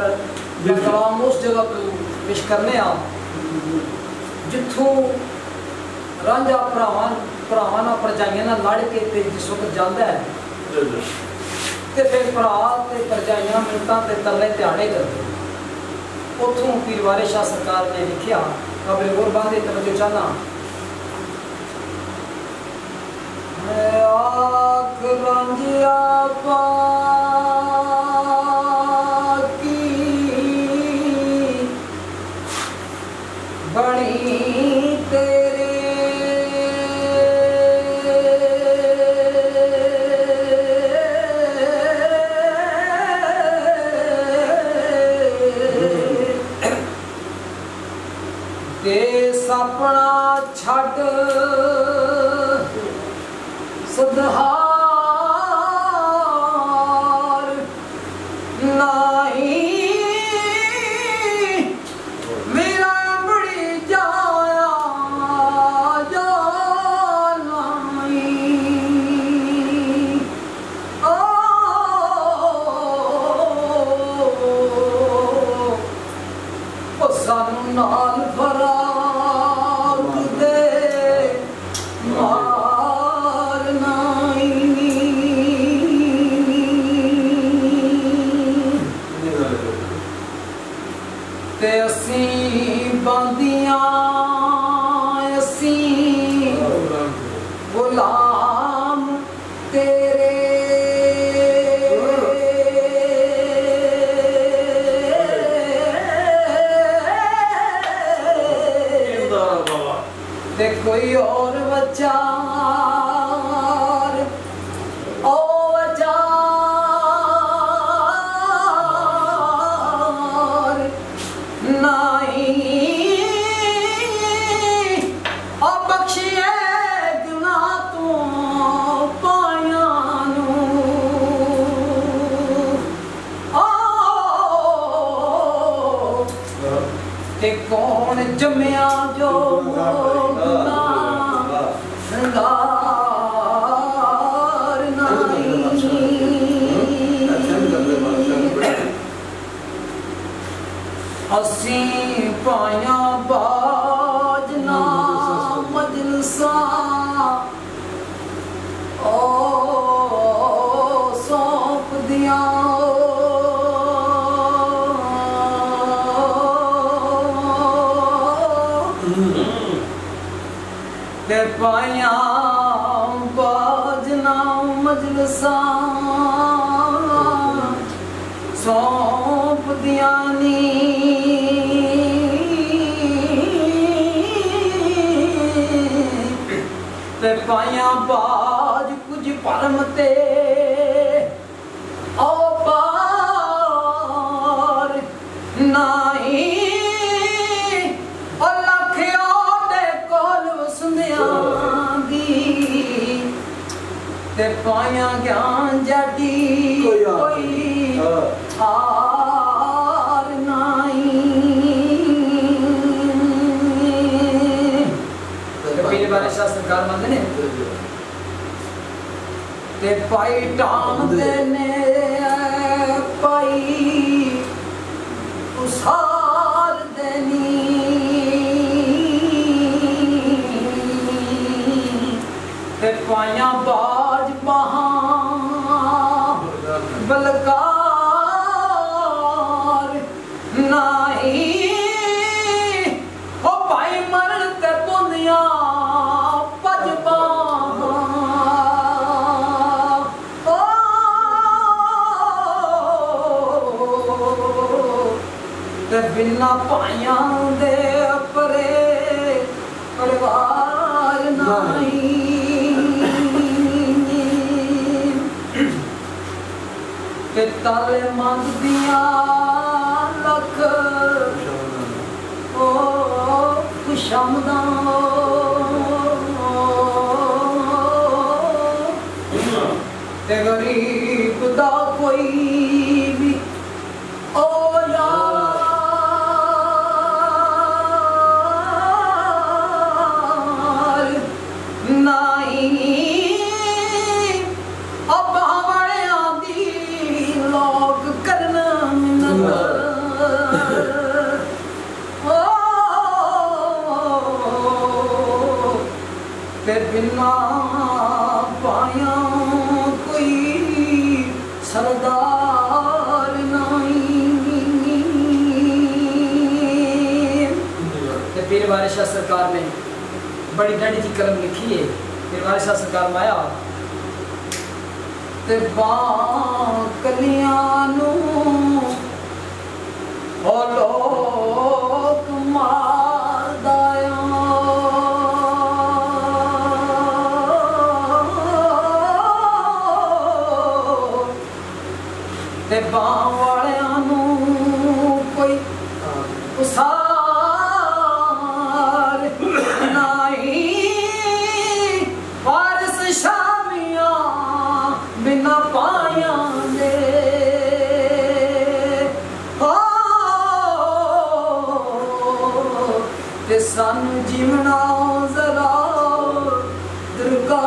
कलाम उस जगह तो पेश करने जिथों रांझा भरावां नाल भरजाइयां नाल लड़ के ते जिस वक्त जांदा है ते फिर भरा ते भरजाइयां मिन्नतां ते तरले ध्याड़े करदे। उथों पीर वारिस शाह सरकार ने लिखिया काबिल गुरबां दी तवज्जो चाहना आख रांझिया बड़ी तेरे देस अपना छड़ सदहार नहीं नाल फराक दे मार नाई ते असी बंदियां असी गुलाम तेरे ते कोई और वचार ओ वचार नहीं ओ बख्शिए गुनाह तो पाया नू ते कौन जम्या जो असी पाया बाजना मजलसा ओ सौंप दिया ते पाया बाजना मजलसा सौंप दिया नी ते पाया बाज कुछ परम ते ओ पार नहीं ते पाया ज्ञान जाती कोई हार नहीं। पीर वारिस शाह सरकार मंगते ने ते पाई टांग देने पाई उसार देनी ते पाया बाज बलकार नहीं ओ भाई मरण ते पुंदिया पजबा ओ ते बिना पाया दे परे परिवार नहीं ते ताले मंगदिया लख ओ खुशामदा ते गरीब दा कोई भी ओ यार नहीं अब हमारे आदि लोग करना मिन्नत वारिस शाह सरकार ने बड़ी डंडी की कलम लिखी है। फिर वारिस शाह सरकार माया ते बाकलियां नू ओ लोक मारदा ते बां वालियां नू कोई उसार नहीं। वारिस शामियां बिना पाया दे ते सानू जीवना जरा दरगाह